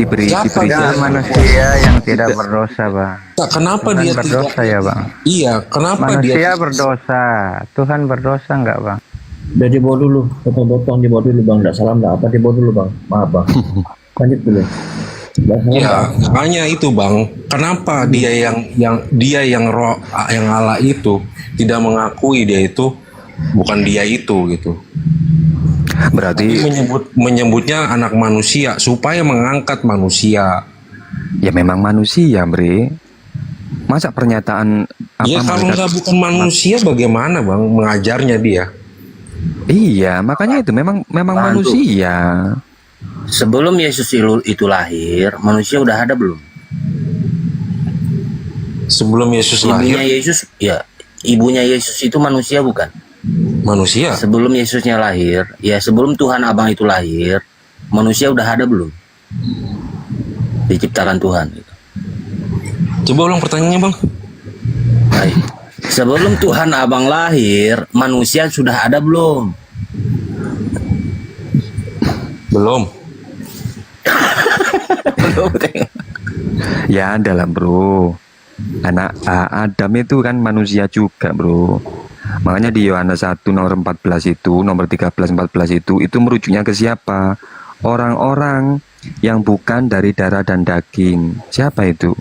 Siapa Dia dia? manusia yang tidak berdosa, Bang. Kenapa Tuhan dia berdosa tidak? ya, Bang? Iya, kenapa Manusia dia? berdosa. Tuhan berdosa enggak, Bang? Udah dibawa dulu, potong-potong dibawa dulu bang, nggak salah nggak apa dibawa dulu bang, maaf bang, lanjut dulu. Nggak salah Ya, nggak? makanya itu Bang. Kenapa dia yang roh yang Allah itu tidak mengakui dia itu bukan dia itu gitu. Berarti Tapi menyebutnya anak manusia supaya mengangkat manusia. ya memang manusia, Bre. Masa pernyataan Ya kalau malaikat- nggak bukan manusia bagaimana Bang mengajarnya dia? Iya, makanya itu memang Bantu. manusia. Sebelum Yesus itu lahir, manusia udah ada belum? Sebelum Yesus Ibunya lahir Yesus, ya, ibunya Yesus itu manusia bukan? manusia. Sebelum Yesusnya lahir, ya sebelum Tuhan Abang itu lahir, manusia udah ada belum? Diciptakan Tuhan. Gitu. Coba ulang pertanyaannya Bang. Baik. Sebelum Tuhan Abang lahir, manusia sudah ada belum? Belum. Belum. Ya dalam, Bro. Anak Adam itu kan manusia juga, Bro. Makanya di Yohanes 1 nomor 14 itu, nomor 13 14 itu merujuknya ke siapa? Orang-orang yang bukan dari darah dan daging. Siapa itu?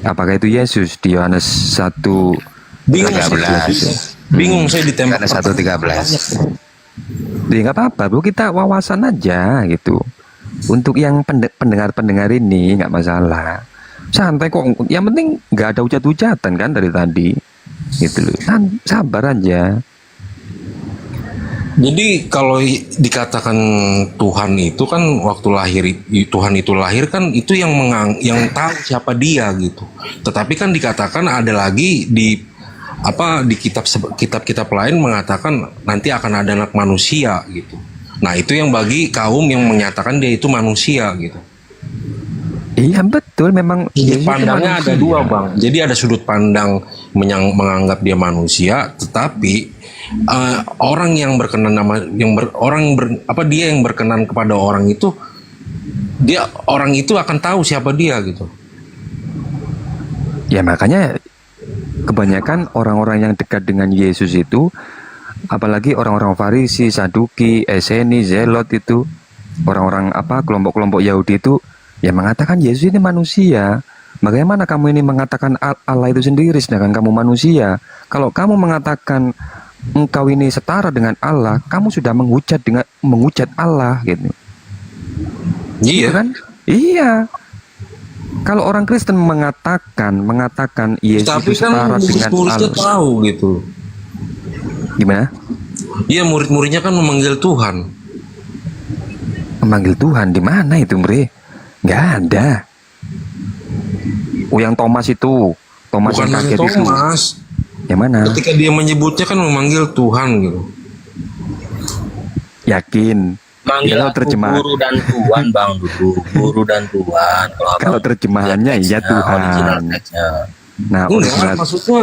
Apakah itu Yesus di Yohanes 1 Bingung 13 itu? Bingung saya ditembak. Yohanes 1:13. Ya nggak apa-apa, Bro, kita wawasan aja gitu. Untuk yang pendengar-pendengar ini nggak masalah. Santai kok, yang penting nggak ada hujat-hujatan kan dari tadi. Gitu loh. Sabar aja. Jadi kalau dikatakan Tuhan itu kan waktu lahir Tuhan itu lahir kan itu yang yang tahu siapa dia gitu. Tetapi kan dikatakan ada lagi di kitab-kitab lain mengatakan nanti akan ada anak manusia gitu. Nah, itu yang bagi kaum yang menyatakan dia itu manusia gitu. Iya betul, memang Sudut Yesus itu pandangnya ada manusia. dua Bang. Jadi ada sudut pandang menganggap dia manusia, tetapi orang yang berkenan dia yang berkenan kepada orang itu, orang itu akan tahu siapa dia gitu. Ya makanya kebanyakan orang-orang yang dekat dengan Yesus itu, apalagi orang-orang Farisi, Saduki, Eseni, Zelot itu, orang-orang kelompok-kelompok Yahudi itu, ya mengatakan Yesus ini manusia. Bagaimana kamu ini mengatakan Allah itu sendiri sedangkan kamu manusia? Kalau kamu mengatakan engkau ini setara dengan Allah, kamu sudah menghujat Allah gitu. Iya kan? Iya. Kalau orang Kristen mengatakan Yesus Tapi itu kan setara dengan murid-muridnya Allah. tahu gitu. Gimana? Iya, murid-muridnya kan memanggil Tuhan. Memanggil Tuhan di mana itu, Bre? Nggak ada. Oh, yang Thomas itu, Thomas Bukan yang hanya kaget itu. Thomas. Yang mana? Ketika dia menyebutnya kan memanggil Tuhan gitu. Yakin. Manggil Kalau aku terjemahan, guru dan tuan bang dulu, guru dan tuan. kalau terjemahannya iya original Tuhan. teksnya. Nah, Enggak, original maksudnya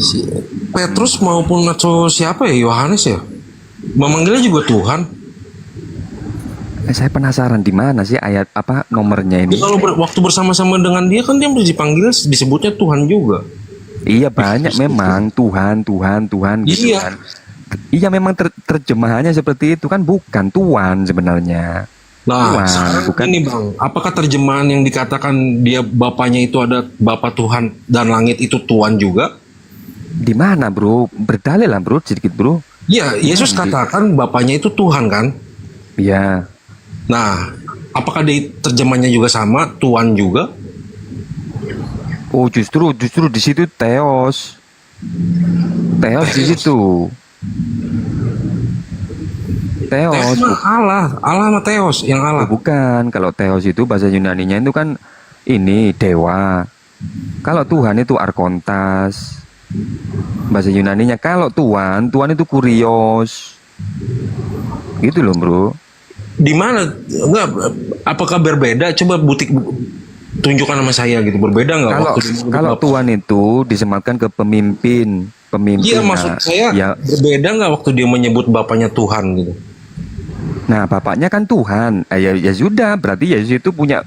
si Petrus maupun atau siapa ya, Yohanes ya, memanggilnya juga Tuhan. saya penasaran di mana sih ayat nomornya ini? Jadi kalau waktu bersama-sama dengan dia kan dia dipanggil disebutnya Tuhan juga. Iya banyak memang Tuhan gitu Iya. kan. Iya memang terjemahannya seperti itu kan, bukan Tuhan sebenarnya. Nah, Tuhan, sekarang bukan. ini Bang, apakah terjemahan yang dikatakan dia bapaknya itu ada Bapa Tuhan dan langit itu Tuhan juga? Di mana, Bro? Berdalil lah, Bro, sedikit, Bro. Iya, Yesus katakan bapaknya itu Tuhan kan? Iya. Nah, apakah di terjemahnya juga sama, Tuhan juga? Oh, justru di situ Theos. Theos di situ. Theos Theos. mah Allah sama Theos yang Oh, Allah. bukan. Kalau Theos itu bahasa Yunaninya itu kan ini dewa. Kalau Tuhan itu Arkontas. Bahasa Yunaninya. Kalau Tuhan itu Kurios. Gitu loh, Bro. Di mana? Enggak, apakah berbeda? Coba tunjukkan sama saya gitu. Berbeda nggak? Kalau Tuhan itu disematkan ke pemimpin. Iya, maksud saya ya, berbeda nggak waktu dia menyebut bapaknya Tuhan gitu? Nah, bapaknya kan Tuhan. Ya sudah, berarti Yesus itu punya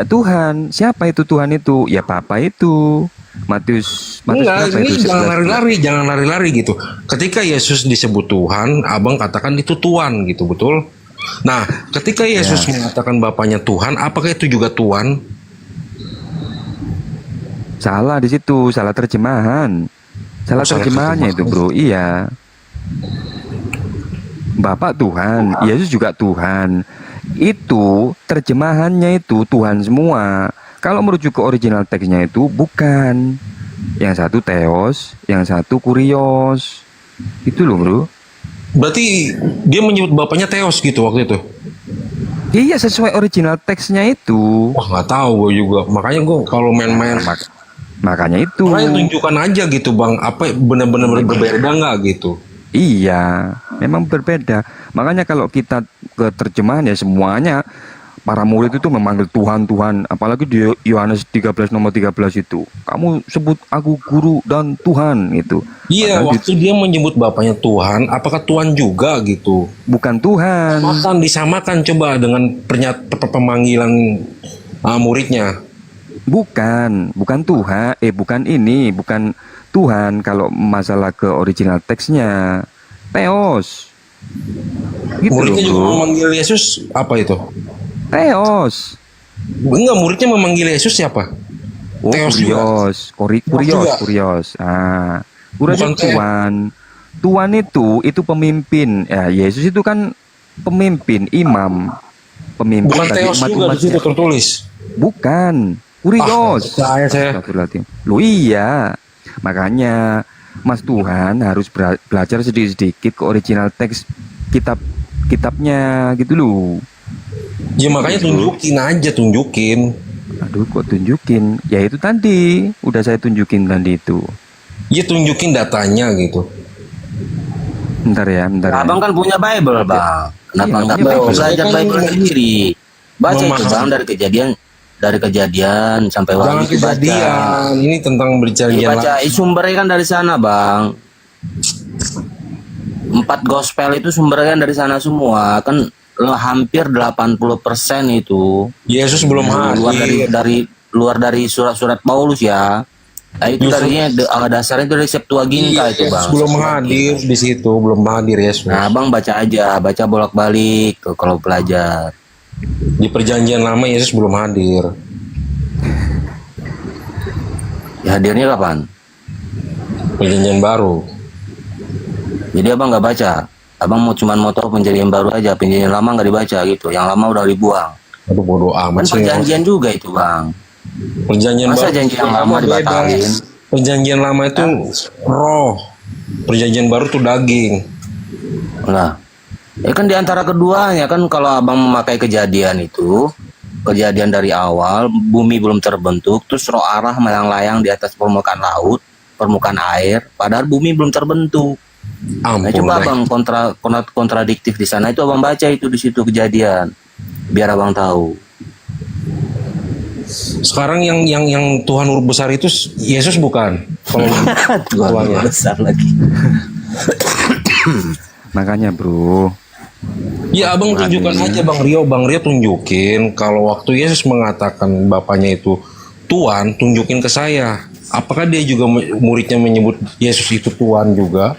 Tuhan. Siapa itu Tuhan itu? Ya Bapa itu. Matius Enggak, berapa ini itu? jangan lari-lari gitu. Ketika Yesus disebut Tuhan, abang katakan itu Tuhan gitu, betul? Nah, ketika Yesus mengatakan Bapaknya Tuhan, apakah itu juga Tuhan? Salah di situ, salah terjemahan. Salah Salah terjemahannya itu, terjemahan. Bro. Iya. Bapak Tuhan, Yesus juga Tuhan. Itu terjemahannya itu Tuhan semua. Kalau merujuk ke original teksnya itu bukan. Yang satu Theos, yang satu Kurios. Itu loh, Bro. Berarti dia menyebut Bapaknya Theos gitu waktu itu. Iya, sesuai original teksnya itu. Wah, nggak tahu gue juga. Makanya gue kalau main-main, Makanya itu. makanya tunjukkan aja gitu, Bang. Apa benar-benar berbeda nggak gitu? Iya, memang berbeda. Makanya kalau kita ke terjemahan ya semuanya para murid itu memanggil Tuhan, Tuhan. Apalagi di Yohanes 13 nomor 13 itu. Kamu sebut aku guru dan Tuhan itu. Iya, Padahal waktu dia menyebut Bapaknya Tuhan, apakah Tuhan juga gitu? bukan Tuhan. Makan disamakan coba dengan pemanggilan muridnya. Bukan Tuhan. Bukan ini, bukan Tuhan kalau masalah ke original teksnya. Theos. Gitu loh, Muridnya juga Bro. memanggil Yesus apa itu? Theos. Enggak, muridnya memanggil Yesus siapa? Oh, Theos juga. juga. Kurios. Kurios Bukan itu Tuhan. Tuhan itu pemimpin. Ya, Yesus itu kan pemimpin, imam, pemimpin Bukan bagi Theos umat juga di situ umatnya. tertulis. Bukan. Kurios. Percaya saya. Astagfirullahaladzim. Loh iya. Makanya Mas Tuhan harus belajar sedikit-sedikit ke original teks kitabnya gitu loh. Ya makanya tunjukin. Aduh, kok tunjukin? Ya itu tadi, udah saya tunjukin tadi itu. Ya tunjukin datanya gitu. Bentar ya. Abang kan punya Bible, Bang. Kenapa Iya, nggak punya Bible. belajar Saya kan Bible sendiri? Baca itu, memahami. Bang, dari kejadian sampai Jangan wahyu baca. kejadian. Ini tentang perjanjian Baca lama. sumbernya kan dari sana, Bang. 4 gospel itu sumbernya kan dari sana semua. Kan hampir 80% itu Yesus belum luar dari surat-surat Paulus ya. Nah, itu darinya dasarnya itu dari Septuaginta itu, Yesus Bang. belum hadir di situ, belum hadir Yesus. Nah, Abang baca aja, baca bolak-balik tuh kalau belajar. Di perjanjian lama Yesus belum hadir. Ya, hadirnya kapan? Perjanjian baru. Jadi Abang nggak baca. Abang mau tahu perjanjian baru aja, perjanjian lama nggak dibaca gitu. Yang lama udah dibuang. Aduh bodoh Kan amat sih. perjanjian juga itu, Bang. Perjanjian Masa baru. janji yang lama beda. dibatalin? Perjanjian lama itu roh. Perjanjian baru tuh daging. Nah, ya kan di antara keduanya kan kalau Abang memakai kejadian itu, kejadian dari awal, bumi belum terbentuk, terus roh arah melayang-layang di atas permukaan laut, permukaan air, padahal bumi belum terbentuk. Nah, Ampun coba deh. Abang kontradiktif di sana itu Abang baca itu di situ kejadian, biar Abang tahu. Sekarang yang Tuhan huruf besar itu Yesus bukan? Kalau Tuhan besar lagi. Makanya bro, ya abang tunjukkan aja Bang Rio tunjukin kalau waktu Yesus mengatakan Bapaknya itu Tuhan, tunjukin ke saya. Apakah dia juga muridnya menyebut Yesus itu Tuhan juga?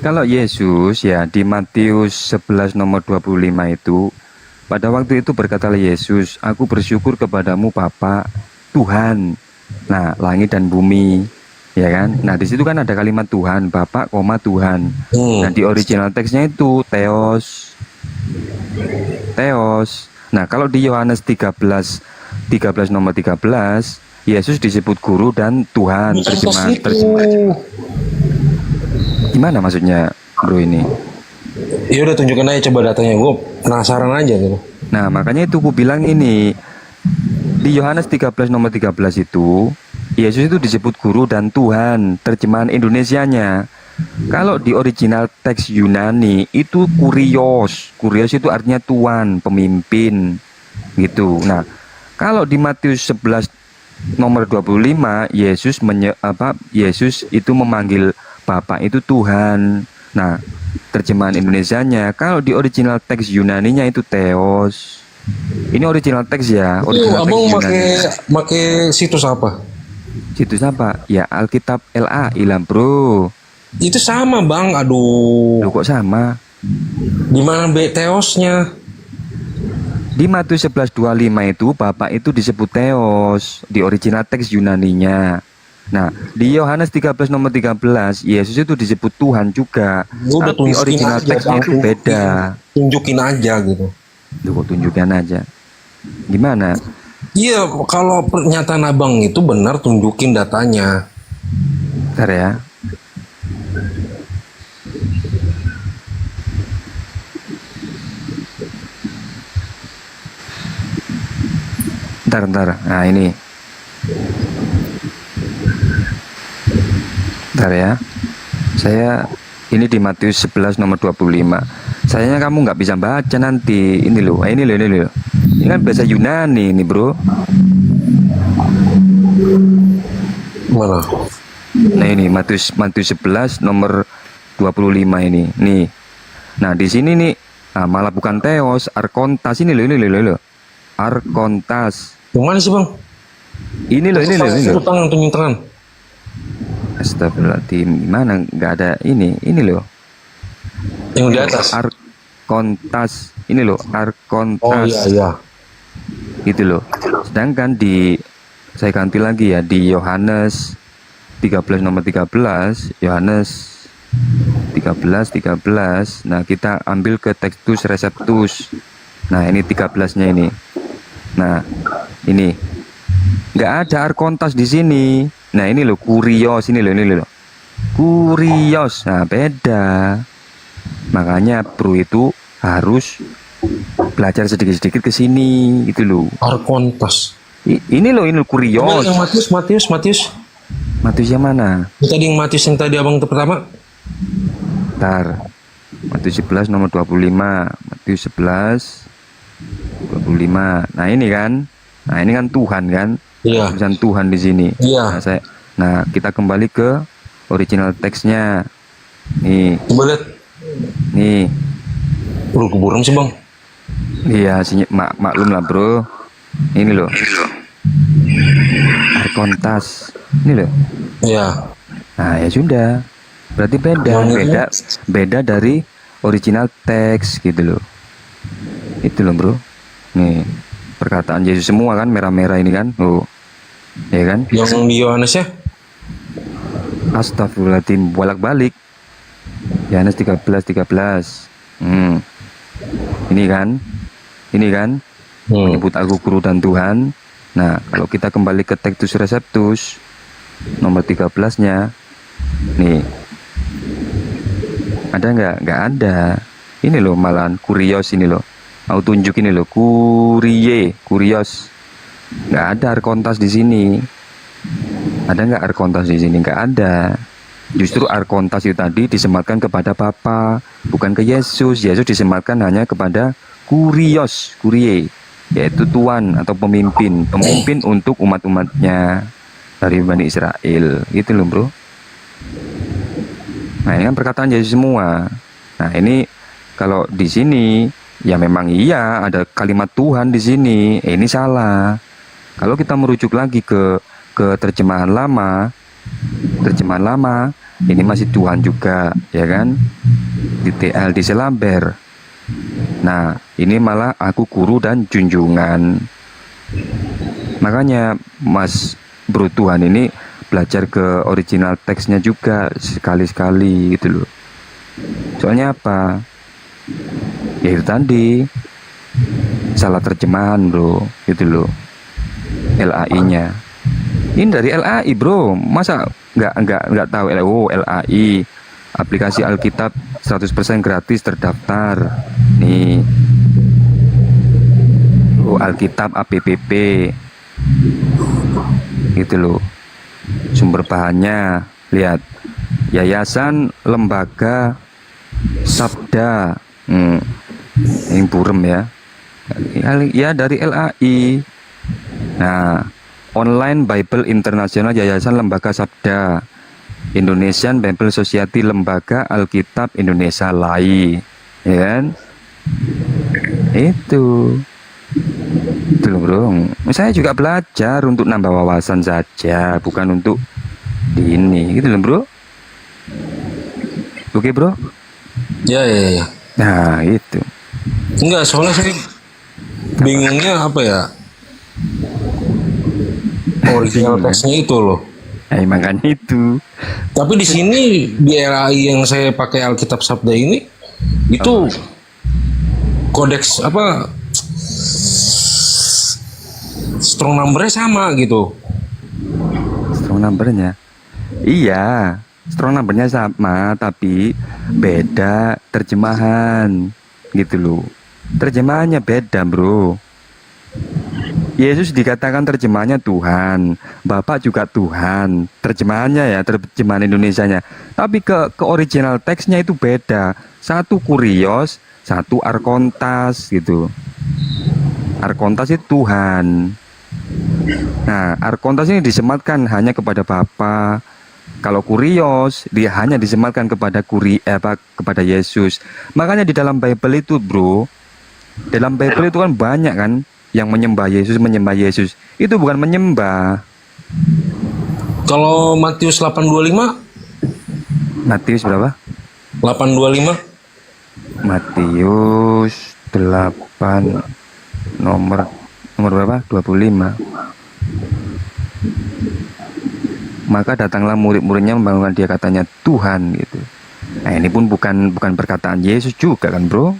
kalau Yesus ya di Matius 11 nomor 25 itu, pada waktu itu berkatalah Yesus, aku bersyukur kepadamu Bapa Tuhan, nah langit dan bumi, ya kan? Nah di situ kan ada kalimat Tuhan, Bapa, Tuhan. Nah di original teksnya itu Theos. Nah kalau di Yohanes 13 nomor 13, Yesus disebut guru dan Tuhan. Terjemahan. Gimana maksudnya bro ini? Ya udah tunjukkan aja coba datanya, gue penasaran aja gitu. Nah makanya itu gue bilang ini, di Yohanes 13 nomor 13 itu Yesus itu disebut guru dan Tuhan, terjemahan Indonesianya. Kalau di original teks Yunani itu kurios itu artinya tuan, pemimpin gitu. Nah kalau di Matius 11 nomor 25 Yesus itu memanggil Bapa itu Tuhan. Nah terjemahan Indonesianya. Kalau di original teks Yunaninya itu Theos. Ini original teks ya, Itu original teks abang Yunani. make situs apa? Situs apa? Ya Alkitab LAI lah bro. Itu sama bang, aduh. Loh kok sama? Di mana Teosnya? Di Matius 11:25 itu Bapak itu disebut Theos di original teks Yunaninya. Nah, di Yohanes 13 nomor 13 Yesus itu disebut Tuhan juga. Udah Tapi tunjukin original aja, teksnya Bang. itu beda. Tunjukin aja gitu. Loh kok tunjukkan aja. Gimana? Iya, kalau pernyataan abang itu benar, tunjukin datanya. Bentar ya. Bentar. Nah ini. Bentar ya. Saya ini di Matius 11 nomor 25. Sayangnya kamu nggak bisa baca nanti. Ini loh. Ini loh. Ini kan bahasa Yunani nih bro. Mana? Nah ini Matius 11 nomor 25 ini. Nih. Nah di sini nih. Nah, malah bukan Theos, Arkontas ini loh. Arkontas. Yang mana sih bang? Ini loh. Tunjuk tangan. Astagfirullahaladzim, gimana? Nggak ada ini loh. Yang di atas. Arkontas, ini loh, Oh Arkontas. iya. Gitu loh. Sedangkan saya ganti lagi ya di Yohanes 13 nomor 13, Yohanes 13. Nah, kita ambil ke Textus Receptus. Nah, ini 13-nya ini. Nah, ini nggak ada Arkontas di sini. Nah, ini loh Kurios ini loh. Kurios. Nah, beda. Makanya bro itu harus belajar sedikit-sedikit ke sini gitu loh. Arkontas. Ini loh Kurios. Yang Matius. Matius yang mana? Matius yang tadi abang itu pertama. Bentar. Matius 11 nomor 25. Matius 11 25. Nah, ini kan Tuhan kan? Iya. Tulisan Tuhan di sini. Iya. Nah, kita kembali ke original teksnya. Nih, Coba lihat. nih. Keburam sih bang. Iya, maklum lah, bro. Ini loh. Arkontas. Ini loh. Iya. Nah, ya sudah. Berarti beda dari original teks gitu loh. Itu loh, bro. Nih, perkataan Yesus semua kan merah-merah ini kan. Oh. Ya kan? Yang di Yohanes ya? Astagfirullahaladzim, bolak-balik. Yohanes 13. Ini kan menyebut aku guru dan Tuhan. Nah, kalau kita kembali ke Textus Receptus nomor 13-nya, nih, ada nggak? Nggak ada. Ini loh malahan Kurios ini loh. Mau tunjuk ini loh, Kurios. Nggak ada Arkontas di sini. Ada nggak Arkontas di sini? Nggak ada. Justru Arkontas itu tadi disematkan kepada Bapa, bukan ke Yesus. Yesus disematkan hanya kepada Kurios, yaitu Tuan atau pemimpin untuk umat-umatnya dari Bani Israel. Gitu loh, bro. Nah, ini kan perkataan Yesus semua. Nah, ini kalau di sini ya memang iya ada kalimat Tuhan di sini. Ini salah. Kalau kita merujuk lagi ke terjemahan lama, ini masih Tuhan juga, ya kan? Di TL di Selamber. Nah, ini malah aku guru dan junjungan. Makanya Mas Bro Tuhan ini belajar ke original teksnya juga sekali-sekali gitu loh. Soalnya apa? Ya itu tadi salah terjemahan, bro, gitu loh. LAI-nya. Ini dari LAI, bro. Masa nggak tahu LAI. Aplikasi Alkitab 100% gratis terdaftar. Nih. Alkitab APPP. Gitu loh. Sumber bahannya, lihat. Yayasan Lembaga Sabda. Ini burem ya. Ya dari LAI. Nah, Online Bible Internasional Yayasan Lembaga Sabda. Indonesian Bible Society, Lembaga Alkitab Indonesia LAI, ya kan? Itu loh bro, saya juga belajar untuk nambah wawasan saja, bukan untuk di ini, gitu loh bro. Oke bro? Ya, ya, ya. Nah itu. Enggak, soalnya saya bingungnya apa ya? Original teksnya itu loh. Makanya itu. Tapi di sini di RAI yang saya pakai Alkitab Sabda ini itu kodeks apa strong numbernya sama gitu. Strong numbernya, iya, strong numbernya sama, tapi beda terjemahan, gitu loh. Terjemahannya beda, bro. Yesus dikatakan terjemahannya Tuhan, Bapak juga Tuhan. Terjemahannya ya, terjemahan Indonesianya. Tapi ke original teksnya itu beda. Satu kurios, satu arkontas gitu. Arkontas itu Tuhan. Nah, arkontas ini disematkan hanya kepada Bapa. Kalau kurios, dia hanya disematkan kepada kepada Yesus. Makanya di dalam Bible itu, bro, dalam Bible itu kan banyak kan yang menyembah Yesus. Itu bukan menyembah. Kalau Matius 8:25, Matius berapa? 8:25. Matius 8 nomor berapa? 25. Maka datanglah murid-muridnya membangunkan dia, katanya Tuhan gitu. Nah, ini pun bukan perkataan Yesus juga kan, bro?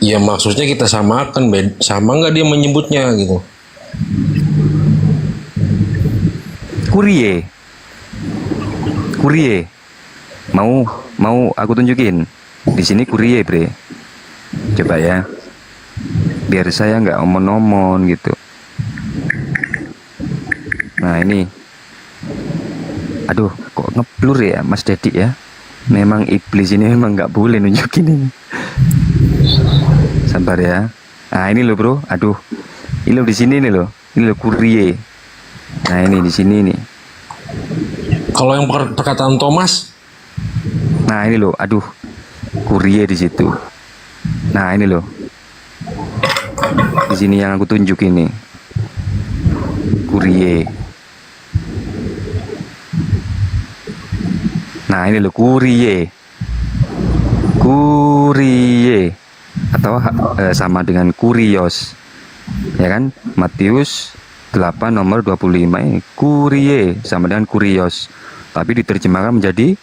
Ya maksudnya kita samakan, sama nggak dia menyebutnya gitu. Kurie. Mau aku tunjukin. Di sini kurie, bre. Coba ya. Biar saya nggak omon-omon gitu. Nah, ini. Aduh, kok ngeblur ya, Mas Dedi ya. Memang iblis ini memang nggak boleh nunjukin ini. Sabar ya. Nah, ini loh, bro. Aduh. Ini loh di sini nih loh. Ini loh kurie. Nah, ini di sini nih. Kalau yang perkataan Thomas, Nah, ini loh. Aduh. Kurie di situ. Nah, ini loh. Di sini yang aku tunjuk ini. Kurie. Nah, ini loh kurie. Atau sama dengan kurios, ya kan? Matius 8 nomor 25 ini kurie sama dengan kurios, tapi diterjemahkan menjadi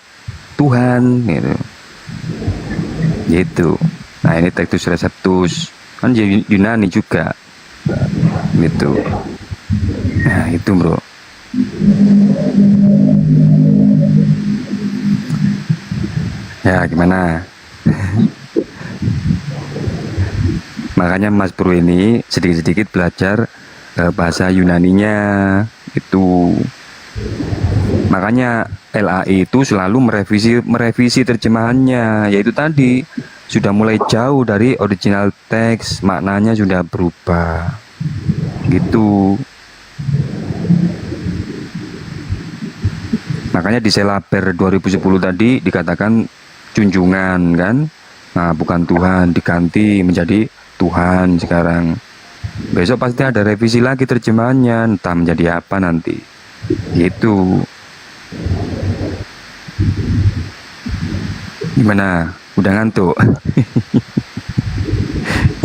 Tuhan gitu. Nah, ini Textus Receptus kan Yunani juga gitu. Nah, itu bro. Ya gimana? Makanya Mas Bro ini sedikit-sedikit belajar bahasa Yunaninya itu. Makanya LAI itu selalu merevisi terjemahannya, yaitu tadi sudah mulai jauh dari original teks, maknanya sudah berubah gitu. Makanya di Selaber 2010 tadi dikatakan junjungan kan. Nah, bukan Tuhan, diganti menjadi Tuhan sekarang. Besok pasti ada revisi lagi terjemahannya, entah menjadi apa nanti. Gitu. Gimana? Udah ngantuk?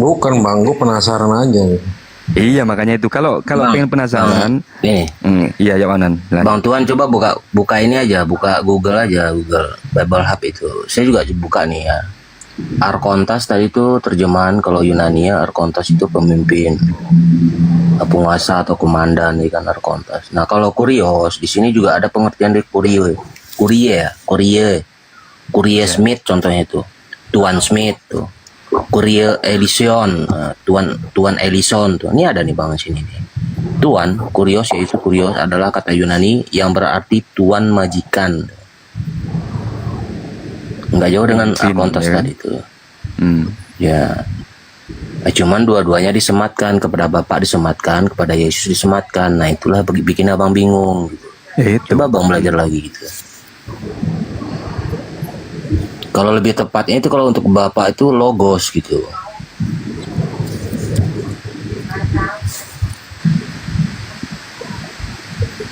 bukan bang, gue penasaran aja. Iya, makanya itu. Kalau pengen penasaran, Nih, iya ya Wanan. Bang Tuan coba buka ini aja, buka Google aja, Google Bible Hub itu. Saya juga buka nih ya. Arkontas tadi itu terjemahan kalau Yunani ya, Arkontas itu pemimpin, penguasa atau komandan, ya kan Arkontas. Nah, kalau kurios di sini juga ada pengertian dari Kurie Smith contohnya itu. Tuan Smith tuh. Kurie Ellison, Tuan Ellison tuh. Ini ada nih Bang sini nih. Tuan, kurios yaitu kurios adalah kata Yunani yang berarti tuan majikan. Nggak jauh dengan Arkontas tadi itu. Ya. Cuman dua-duanya disematkan, kepada Bapak disematkan, kepada Yesus disematkan. Nah, itulah bikin Abang bingung gitu. Itu. Coba Abang belajar lagi gitu. Kalau lebih tepatnya itu kalau untuk Bapa itu logos gitu.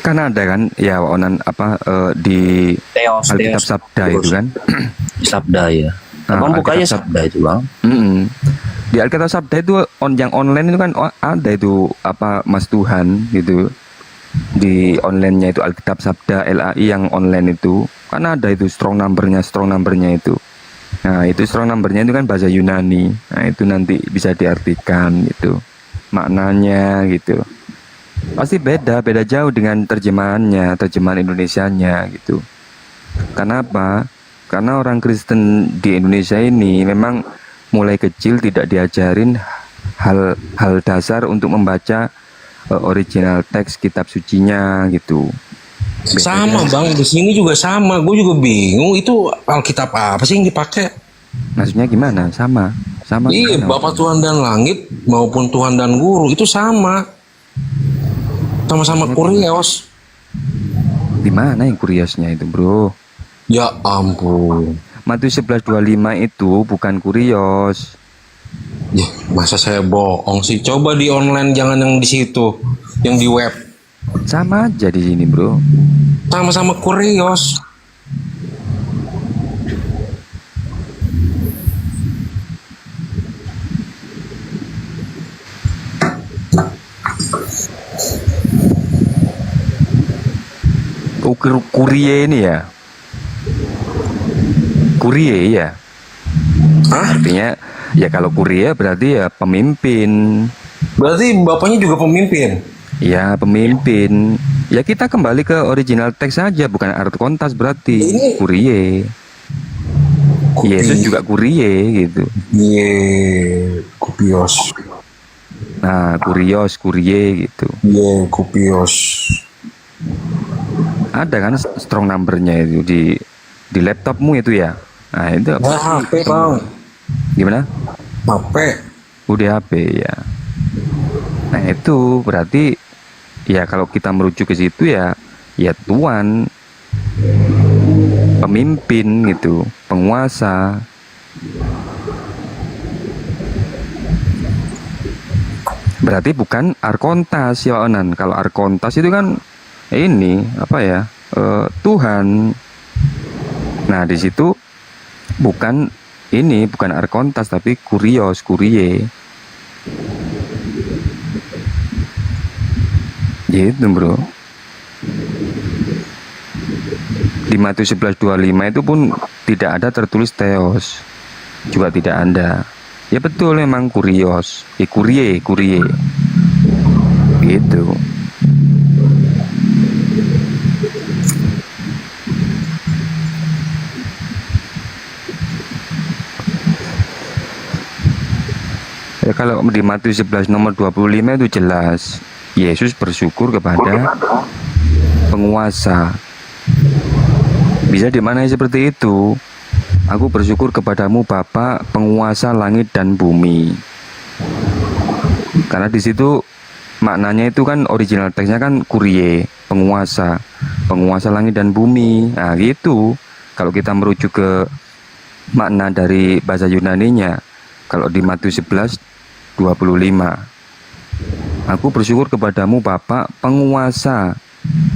Kan ada kan ya onan apa di Theos, Alkitab Sabda itu kan. Sabda ya. Nah, Abang bukanya Alkitab Sabda itu bang. Mm-mm. Di Alkitab Sabda itu yang online itu kan ada itu apa Mas Tuhan gitu. Di online-nya itu Alkitab Sabda LAI yang online itu kan ada itu strong number-nya itu. Nah, itu strong number-nya itu kan bahasa Yunani. Nah, itu nanti bisa diartikan gitu. Maknanya gitu. Pasti beda jauh dengan terjemahan Indonesianya gitu. Kenapa? Karena orang Kristen di Indonesia ini memang mulai kecil tidak diajarin hal dasar untuk membaca original teks kitab sucinya gitu. Sama bang, di sini juga sama. Gue juga bingung itu Alkitab apa sih yang dipakai? Maksudnya gimana? Sama Iya, gimana? Bapa Tuhan dan langit maupun Tuhan dan Guru itu sama-sama kurios. Di mana yang kuriosnya itu, Bro? Ya ampun. Matius 11:25 itu bukan kurios. Ya, masa saya bohong sih? Coba di online, jangan yang di situ, yang di web. Sama aja di sini, Bro. Sama-sama kurios. Kurie ini ya. Kurie ya. Hah? Artinya ya kalau kurie berarti ya pemimpin. Berarti bapaknya juga pemimpin? Ya pemimpin. Ya kita kembali ke original teks saja, bukan art kontas berarti. Ini- Kurie. Yesus juga kurie gitu. Iya, kupios. Nah, kurios, kurie gitu. Iya, kupios. Ada kan strong number-nya itu di laptopmu itu ya. Nah, itu apa? HP bang. Gimana? HP. Udah HP ya. Nah, itu berarti ya kalau kita merujuk ke situ ya Tuhan pemimpin gitu, penguasa. Berarti bukan arkontas ya Onan. Kalau arkontas itu kan ini apa ya? Tuhan. Nah, di situ bukan arkontas tapi kurios, kurie. Gitu, Bro. Di Matius 11:25 itu pun tidak ada tertulis theos. Juga tidak ada. Ya betul memang kurios. Kurie. Gitu. Ya, kalau di Matius 11 nomor 25 itu jelas Yesus bersyukur kepada penguasa. Bisa dimaknai seperti itu. Aku bersyukur kepadamu Bapa penguasa langit dan bumi. Karena di situ maknanya itu kan original teksnya kan kurie, penguasa langit dan bumi. Nah gitu. Kalau kita merujuk ke makna dari bahasa Yunaninya, kalau di Matius 11:25, aku bersyukur kepadamu Bapa penguasa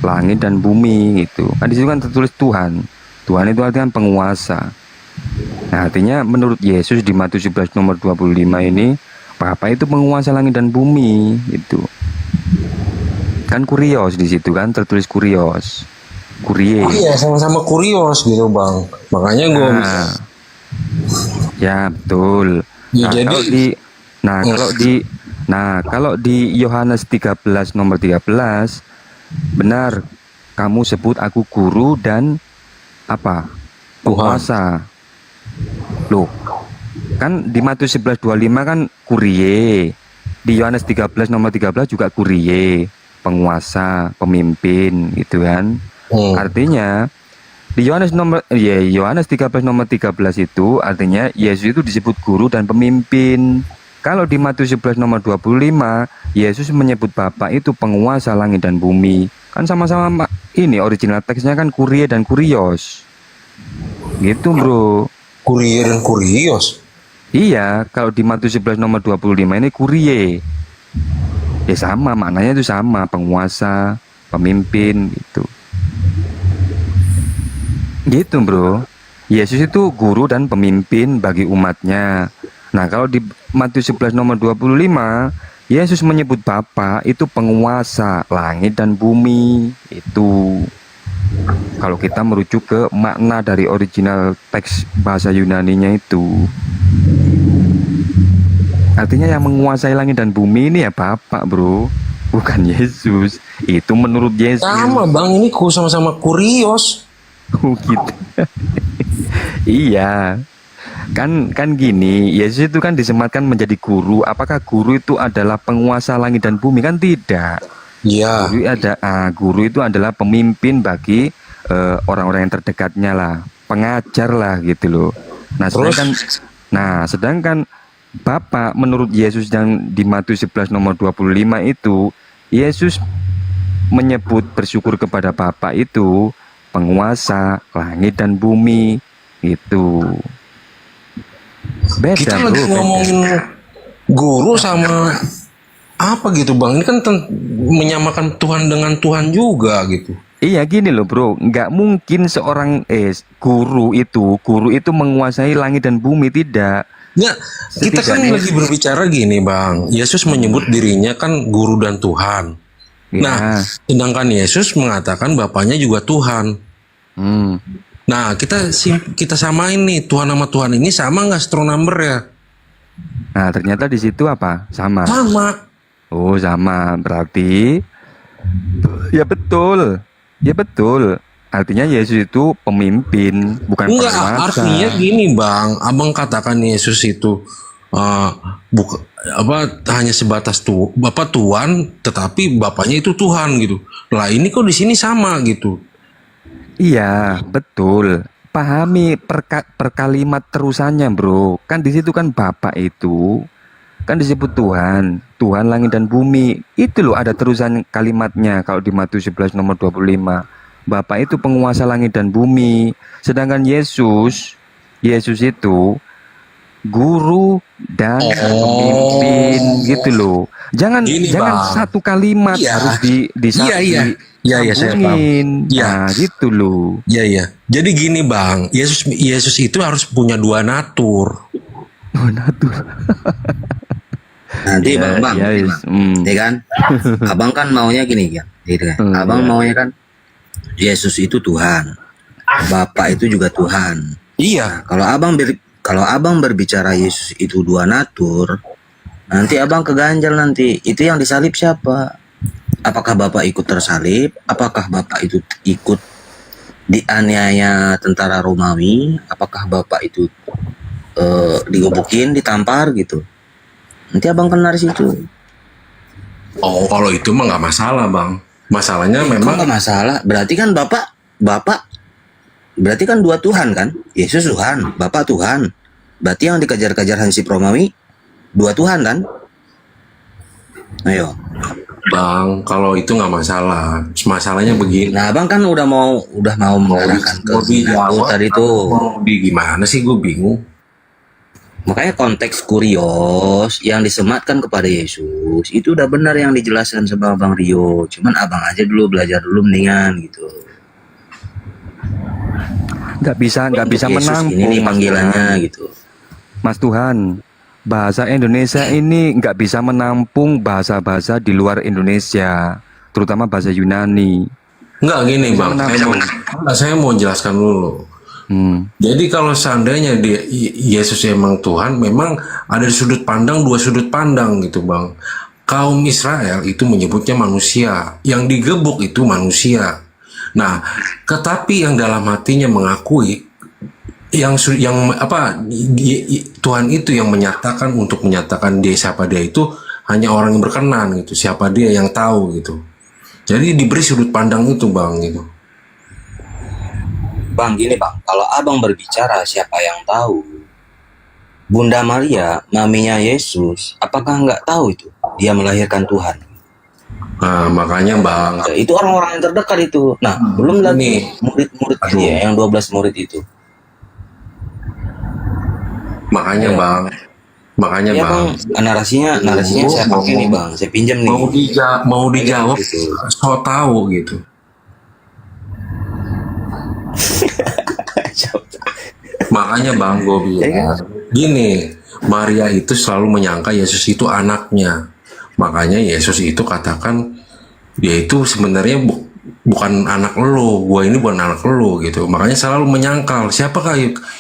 langit dan bumi gitu. Kan di situ kan tertulis Tuhan. Tuhan itu artinya penguasa. Nah, artinya menurut Yesus di Matius 11 nomor 25 ini, Bapa itu penguasa langit dan bumi gitu. Kan kurios di situ kan tertulis kurios. Kurie. Iya, sama-sama kurios gitu bang. Makanya gue Nah, ya betul. Ya, jadi- Kalau di Yohanes 13 nomor 13 benar kamu sebut aku guru dan apa? Penguasa. Loh, kan di Matius 11:25 kan kurie. Di Yohanes 13 nomor 13 juga kurie, penguasa, pemimpin gitu kan. Artinya di Yohanes 13 nomor 13 itu artinya Yesus itu disebut guru dan pemimpin. Kalau di Matius 11 nomor 25 Yesus menyebut Bapa itu penguasa langit dan bumi. Kan sama-sama ini original teksnya kan kurie dan kurios. Gitu, Bro. Kurie dan kurios. Iya, kalau di Matius 11 nomor 25 ini kurie. Ya sama, maknanya itu sama, penguasa, pemimpin gitu. Gitu, Bro. Yesus itu guru dan pemimpin bagi umatnya. Nah, kalau di Matius 11 nomor 25, Yesus menyebut Bapa itu penguasa langit dan bumi. Itu kalau kita merujuk ke makna dari original teks bahasa Yunaninya itu. Artinya yang menguasai langit dan bumi ini ya Bapak, Bro, bukan Yesus. Itu menurut Yesus. Sama bang, ini sama-sama kurios. Oh, gitu. Iya. Kan gini, Yesus itu kan disematkan menjadi guru. Apakah guru itu adalah penguasa langit dan bumi? Kan tidak. Iya. Guru itu adalah pemimpin bagi orang-orang yang terdekatnya lah, pengajar lah gitu loh. Nah, sedangkan Bapak menurut Yesus yang di Matius 11 nomor 25 itu, Yesus menyebut bersyukur kepada Bapa itu penguasa langit dan bumi itu. Beda, Kita Bro, lagi beda. ngomongin guru sama apa gitu bang. Ini kan menyamakan Tuhan dengan Tuhan juga gitu. Iya gini loh bro, nggak mungkin seorang guru itu menguasai langit dan bumi, tidak. Nggak, kita kan Setidaknya- lagi berbicara gini bang. Yesus menyebut dirinya kan guru dan Tuhan. Ya. Nah, sedangkan Yesus mengatakan Bapaknya juga Tuhan. Hmm. Nah, kita samain nih Tuhan sama Tuhan ini sama nggak strong number ya? Nah ternyata di situ apa? Sama. Sama. Oh sama, berarti ya betul, ya betul. Artinya Yesus itu pemimpin, bukan Enggak, penguasa. artinya gini bang, abang katakan Yesus itu hanya sebatas Bapak Tuhan, tetapi Bapaknya itu Tuhan gitu. Lah ini kok di sini sama gitu. Iya betul. Pahami per kalimat terusannya bro. Kan di situ kan Bapak itu kan disebut Tuhan, Tuhan langit dan bumi. Itu loh ada terusan kalimatnya kalau di Matius 11 nomor 25. Bapak itu penguasa langit dan bumi. Sedangkan Yesus itu guru dan pemimpin gitu loh. Jangan Gini, jangan Bang. satu kalimat Iya. harus Iya, saya paham. disambungin. Iya. Nah, gitu loh. Iya. Jadi gini bang, Yesus itu harus punya dua natur. Oh, natur. Nanti Ya, bang, ya, nih, yes. Bang. Ya kan, abang kan maunya gini kan, gitu kan. Abang ya. maunya kan Yesus itu Tuhan, Bapak itu juga Tuhan. Iya. Kalau abang berbicara Yesus itu dua natur, nanti abang keganjal nanti. Itu yang disalib siapa? Apakah Bapak ikut tersalib? Apakah Bapak itu ikut dianiaya tentara Romawi? Apakah Bapak itu digebukin, ditampar gitu? Nanti abang kena di situ. Oh, kalau itu mah nggak masalah bang. Masalahnya Kok memang nggak masalah? Berarti kan Bapak berarti kan dua Tuhan kan? Yesus Tuhan, Bapak Tuhan. Berarti yang dikejar-kejar Hansip Romawi dua Tuhan kan? Ayo. bang, kalau itu nggak masalah. Masalahnya begini. Nah, abang kan udah mau mengarahkan ke situ tadi tuh. Gimana sih, gue bingung. Makanya konteks kurios yang disematkan kepada Yesus itu udah benar yang dijelaskan sama Bang Rio. Cuman abang aja dulu belajar dulu mendingan gitu. Nggak bisa Yesus menampung ini nih Mas panggilannya Tuhan. gitu. Mas Tuhan, bahasa Indonesia ini nggak bisa menampung bahasa-bahasa di luar Indonesia, terutama bahasa Yunani. Nggak gini Bisa bang, menampung. saya mau jelaskan dulu. Jadi kalau seandainya Yesus emang Tuhan, memang ada dua sudut pandang gitu bang. Kaum Israel itu menyebutnya manusia, yang digebuk itu manusia. Nah, tetapi yang dalam hatinya mengakui Tuhan itu yang menyatakan dia siapa dia itu hanya orang yang berkenan gitu, siapa dia yang tahu gitu. Jadi diberi sudut pandang itu bang gitu. Bang, gini bang, kalau abang berbicara siapa yang tahu, Bunda Maria, maminya Yesus, apakah nggak tahu itu dia melahirkan Tuhan? Nah, makanya bang, Ya, itu orang-orang yang terdekat itu. Nah, belum lagi ini, murid-murid aduh, dia, yang 12 murid itu. makanya Ya, bang, makanya ya bang, bang, narasinya Gua saya pakai nih bang, saya pinjam nih. mau Ya kan, dijawab, gitu. so tahu gitu. Makanya bang, gue Ya kan? bilang gini, Maria itu selalu menyangka Yesus itu anaknya. Makanya Yesus itu katakan dia itu sebenarnya bukan anak lo, gue ini bukan anak lo gitu. Makanya selalu menyangkal siapakah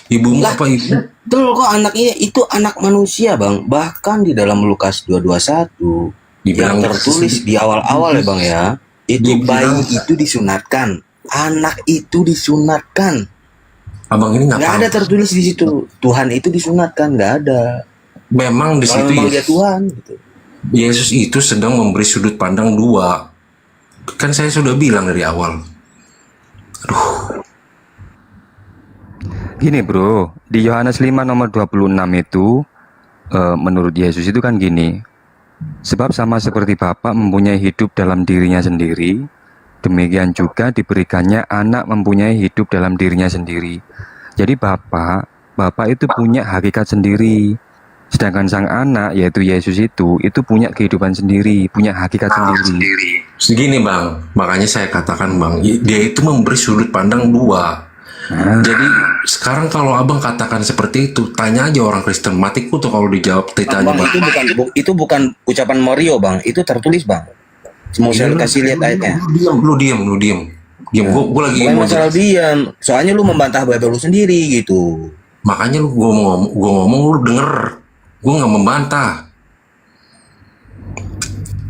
ibumu Lah, apa ibu? betul kok anaknya itu anak manusia bang. Bahkan di dalam Lukas 2:21 yang Dibilang tertulis di awal-awal ya bang ya, itu dibilang, bayi itu disunatkan, anak itu disunatkan. abang ini nggak Nggak paham. ada tertulis di situ Tuhan itu disunatkan, nggak ada. Memang di Kalau situ memang dia Tuhan gitu. Yesus itu sedang memberi sudut pandang dua. Kan saya sudah bilang dari awal. Gini bro, di Yohanes 5 nomor 26 itu menurut Yesus itu kan gini. Sebab sama seperti Bapa mempunyai hidup dalam dirinya sendiri, demikian juga diberikannya anak mempunyai hidup dalam dirinya sendiri. Jadi Bapa itu punya hakikat sendiri. Sedangkan sang anak yaitu Yesus itu punya kehidupan sendiri, punya hakikat sendiri. Segini bang, makanya saya katakan bang, dia itu memberi sudut pandang dua. Jadi sekarang kalau abang katakan seperti itu, tanya aja orang Kristen matiku tuh kalau dijawab ditanya Bang, bang. itu bukan ucapan Mario bang, itu tertulis bang. Mau saya kasih lihat ayatnya. Lu diam. Gue lagi Bukan mau masalah jelasin. diam, soalnya lu membantah Bible lu sendiri gitu. Makanya gue ngomong lu denger, gue nggak membantah.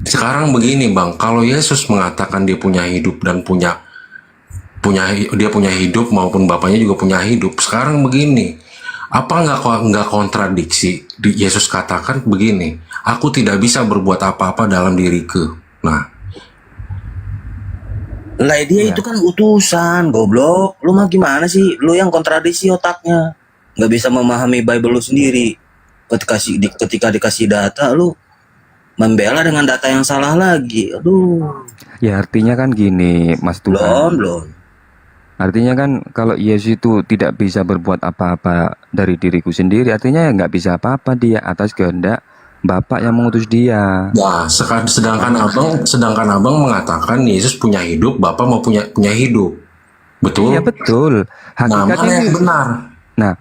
Sekarang begini bang, kalau Yesus mengatakan dia punya hidup dan dia punya hidup maupun bapaknya juga punya hidup. Sekarang begini, apa nggak kontradiksi? Yesus katakan begini, aku tidak bisa berbuat apa-apa dalam diriku. Nah, Lah dia itu kan utusan, goblok. Lu mah gimana sih? Lu yang kontradiksi otaknya. Nggak bisa memahami Bible lu sendiri. Ketika dikasih data, lu membela dengan data yang salah lagi. Aduh, Ya artinya kan gini, Mas Tuhan. belum. Artinya kan kalau Yesus itu tidak bisa berbuat apa-apa dari diriku sendiri, artinya ya nggak bisa apa-apa dia atas kehendak Bapak yang mengutus dia. nah sedangkan abang mengatakan Yesus punya hidup, Bapak mau punya hidup, betul? Iya betul. Nah, mana Hakikatnya yang ini. benar? Nah,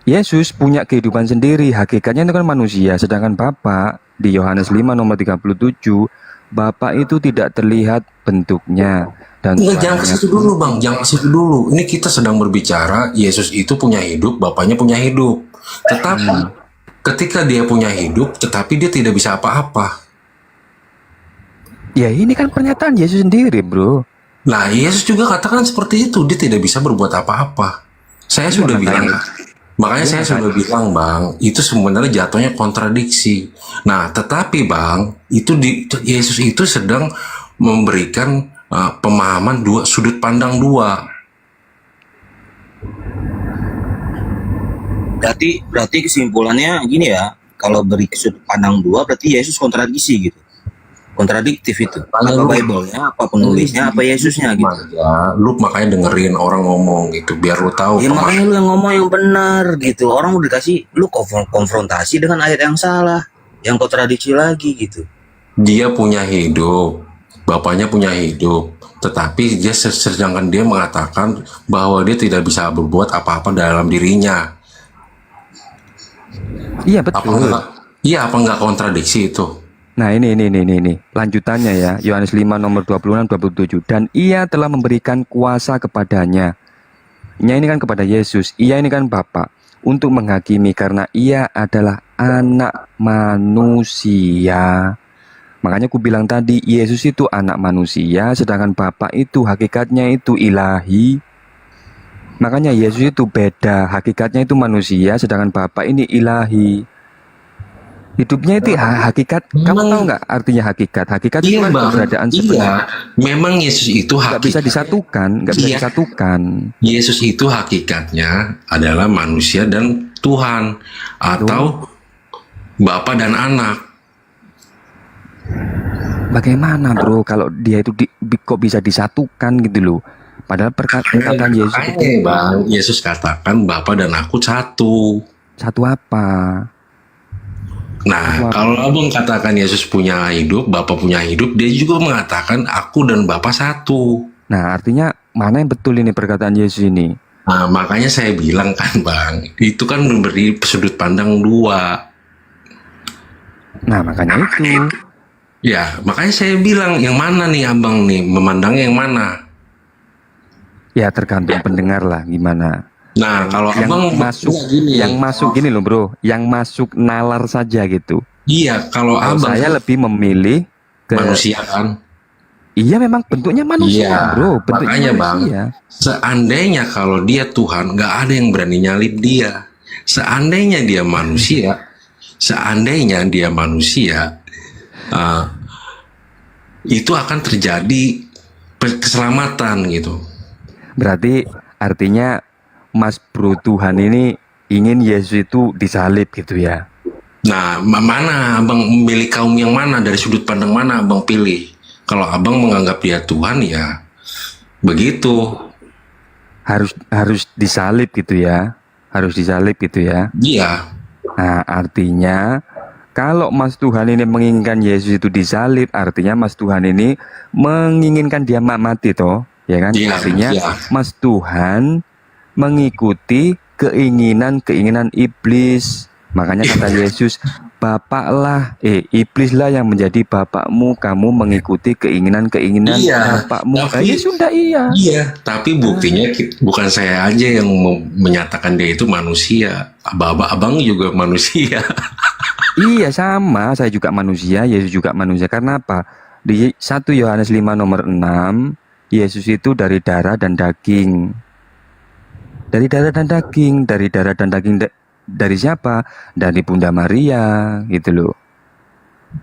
Yesus punya kehidupan sendiri, hakikatnya itu kan manusia, sedangkan Bapak di Yohanes 5 nomor 37, Bapak itu tidak terlihat bentuknya dan Enggak, jangan ke suaranya. situ dulu bang, jangan ke situ dulu. Ini kita sedang berbicara Yesus itu punya hidup, Bapaknya punya hidup. Tetapi ketika dia punya hidup, tetapi dia tidak bisa apa-apa. Ya ini kan pernyataan Yesus sendiri bro. Nah, Yesus juga katakan seperti itu, dia tidak bisa berbuat apa-apa. Saya sudah bilang, makanya saya sudah bilang bang, itu sebenarnya jatuhnya kontradiksi. Nah, tetapi bang, Yesus itu sedang memberikan pemahaman sudut pandang dua. Berarti kesimpulannya gini ya. Kalau beri sudut pandang dua, berarti Yesus kontradiksi gitu. Kontradiktif itu. Makanya Apa lu- Bible-nya, apa penulisnya, apa Yesusnya gitu. Ya, lu makanya dengerin orang ngomong gitu, biar lu tahu. Ya makanya lu yang ngomong yang benar gitu. Orang udah dikasih, lu konfrontasi dengan ayat yang salah, yang kontradiksi lagi gitu. Dia punya hidup, bapaknya punya hidup, tetapi sedangkan dia mengatakan bahwa dia tidak bisa berbuat apa-apa dalam dirinya. Iya Apa betul. enggak? Iya, apa enggak kontradiksi itu? Nah ini lanjutannya ya, Yohanes 5 nomor 26-27, dan ia telah memberikan kuasa kepadanya. Nya ini kan kepada Yesus, ia ini kan Bapa, untuk menghakimi karena ia adalah anak manusia. Makanya aku bilang tadi, Yesus itu anak manusia, sedangkan Bapa itu hakikatnya itu ilahi. Makanya Yesus itu beda, hakikatnya itu manusia, sedangkan Bapa ini ilahi. Hidupnya itu hakikat. Kamu tahu nggak artinya hakikat? Hakikat itu Iya kan bang, keberadaan iya. sebenarnya. Memang Yesus itu Nggak bisa hakikat. disatukan, nggak bisa Iya. disatukan. Yesus itu hakikatnya adalah manusia dan Tuhan, atau Bapa dan anak. bagaimana bro kalau dia itu kok bisa disatukan gitu loh? Padahal perkataan Yesus Makanya itu bang, Yesus katakan Bapa dan aku satu. satu apa? Nah, Satu apa? kalau abang katakan Yesus punya hidup, Bapa punya hidup, dia juga mengatakan aku dan Bapa satu. Nah, artinya mana yang betul ini perkataan Yesus ini? Nah, makanya saya bilang kan bang, itu kan memberi sudut pandang dua. Nah, makanya itu. Ya, makanya saya bilang yang mana nih abang nih, memandangnya yang mana? Ya tergantung pendengar lah gimana. Nah, kalau Yang abang masuk, enggak gini, yang masuk gini loh bro, yang masuk nalar saja gitu. iya, kalau Kalau abang saya lebih memilih ke, manusia kan, iya memang bentuknya manusia iya, bro, bentuknya makanya bang, manusia. seandainya kalau dia Tuhan, nggak ada yang berani nyalip dia. Seandainya dia manusia, uh, itu akan terjadi keselamatan gitu. Berarti artinya Mas Bro Tuhan ini ingin Yesus itu disalib gitu ya. Nah, mana abang memilih kaum yang mana, dari sudut pandang mana abang pilih? Kalau abang menganggap dia Tuhan ya begitu. Harus disalib gitu ya. Harus disalib gitu ya. Iya, Nah, artinya kalau Mas Tuhan ini menginginkan Yesus itu disalib, artinya Mas Tuhan ini menginginkan dia mati toh, ya kan? iya, Artinya iya. Mas Tuhan mengikuti keinginan-keinginan iblis. Makanya kata Yesus, Bapaklah, iblislah yang menjadi bapakmu, kamu mengikuti keinginan-keinginan Iya, bapakmu. tapi Ya sudah iya. iya, tapi buktinya bukan saya aja yang menyatakan dia itu manusia. Abang juga manusia. Iya sama, saya juga manusia, Yesus juga manusia. Karena apa? Di 1 Yohanes 5 nomor 6, Yesus itu dari darah dan daging. Dari darah dan daging, dari siapa? Dari Bunda Maria, gitu loh.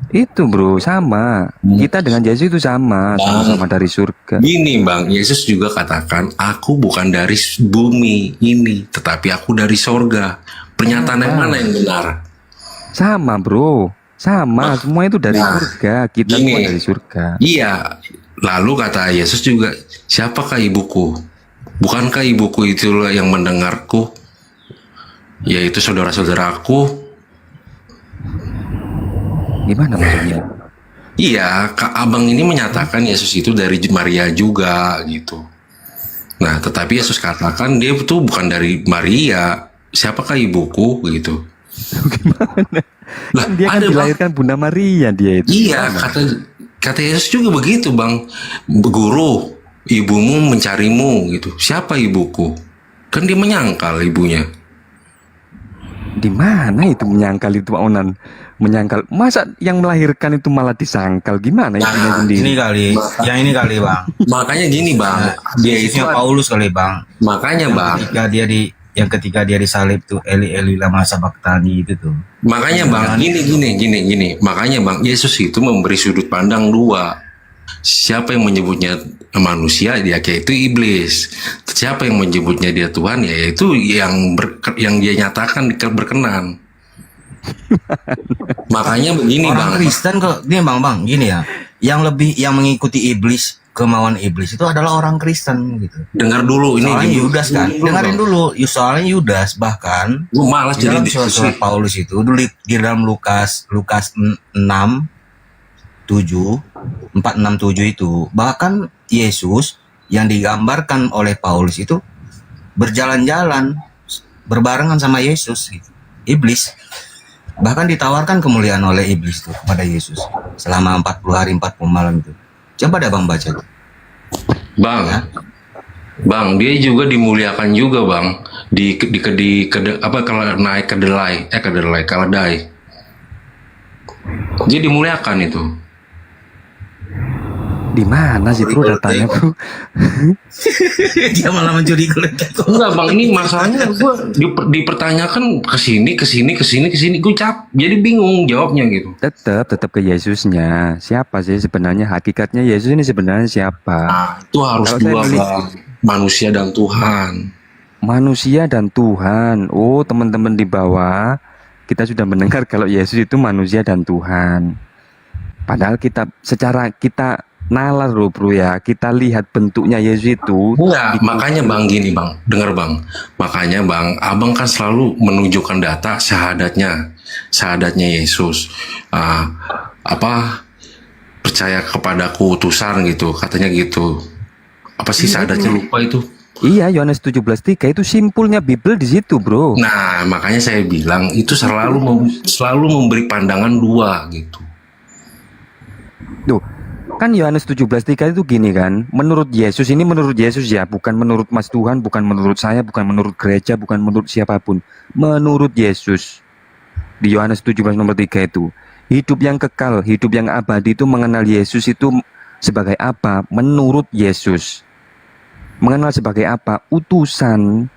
Itu bro, sama. Kita dengan Yesus itu sama, sama-sama dari surga. Gini bang, Yesus juga katakan, aku bukan dari bumi ini, tetapi aku dari sorga. Pernyataan yang mana yang benar? Sama bro, sama. Semua itu dari surga. Kita gini. semua dari surga. Iya, lalu kata Yesus juga, siapakah ibuku? Bukankah ibuku itulah yang mendengarku? Yaitu saudara-saudaraku. Gimana maksudnya? Iya, Kak Abang ini menyatakan Yesus itu dari Maria juga gitu. Nah, tetapi Yesus katakan dia itu bukan dari Maria. Siapakah ibuku gitu? Lah, Dia kan ada bang. dilahirkan Bunda Maria dia itu. Iya, kata Yesus juga begitu bang. Guru, ibumu mencarimu gitu. Siapa ibuku? Kan dia menyangkal ibunya. Di mana itu menyangkal itu Onan? Menyangkal. Masa yang melahirkan itu malah disangkal? Gimana ibunya sendiri? Ini kali bang. Makanya gini bang, dia itu Yesusnya Paulus kali bang. makanya bang. Ketika dia disalib tuh Eli Eli lama sabachthani itu tuh. Makanya bang, gini. Makanya bang, Yesus itu memberi sudut pandang dua. Siapa yang menyebutnya manusia, dia kayak itu iblis. Siapa yang menyebutnya dia Tuhan, ya itu yang dia nyatakan berkenan. Makanya begini Orang bang. Kristen kok gini bang gini ya. Yang mengikuti iblis, kemauan iblis itu adalah orang Kristen gitu. Dengar dulu ini. Soalnya Yudas kan, dengerin dulu. Soalnya Yudas bahkan Gue malas di dalam jadi diskusi. surat Paulus itu dulu di dalam Lukas 4:6-7 itu bahkan Yesus yang digambarkan oleh Paulus itu berjalan-jalan berbarengan sama Yesus gitu. Iblis bahkan ditawarkan kemuliaan oleh iblis itu kepada Yesus selama 40 hari 40 malam itu. Coba dah bang baca tuh. Bang, bang, dia juga dimuliakan juga bang kalau naik keledai. Dia dimuliakan itu. Di mana sih bro datanya bro? Dia malah mencuri keledai. Enggak bang, ini masalahnya gue dipertanyakan kesini, gue jadi bingung jawabnya gitu. Tetap ke Yesusnya. Siapa sih sebenarnya hakikatnya Yesus ini sebenarnya siapa? Nah, itu harus Kalau saya dua milih- bang, manusia dan Tuhan. Manusia dan Tuhan. Oh teman-teman di bawah, kita sudah mendengar kalau Yesus itu manusia dan Tuhan. Padahal kita nalar loh bro ya, kita lihat bentuknya Yesus itu. Enggak, makanya Bang gini Bang, dengar Bang. Makanya Bang, Abang kan selalu menunjukkan data syahadatnya Yesus. Apa percaya kepadaku utusan gitu, katanya gitu. Apa sih syahadatnya lupa itu? Iya, Yohanes 17:3 itu simpulnya Bible di situ, bro. Nah, makanya saya bilang itu selalu memberi pandangan dua gitu. Tuh, kan Yohanes 17:3 itu gini kan, menurut Yesus ya, bukan menurut Mas Tuhan, bukan menurut saya, bukan menurut gereja, bukan menurut siapapun. Menurut Yesus. Di Yohanes 17 nomor 3 itu, hidup yang kekal, hidup yang abadi itu mengenal Yesus itu sebagai apa? Menurut Yesus. Mengenal sebagai apa? Utusan,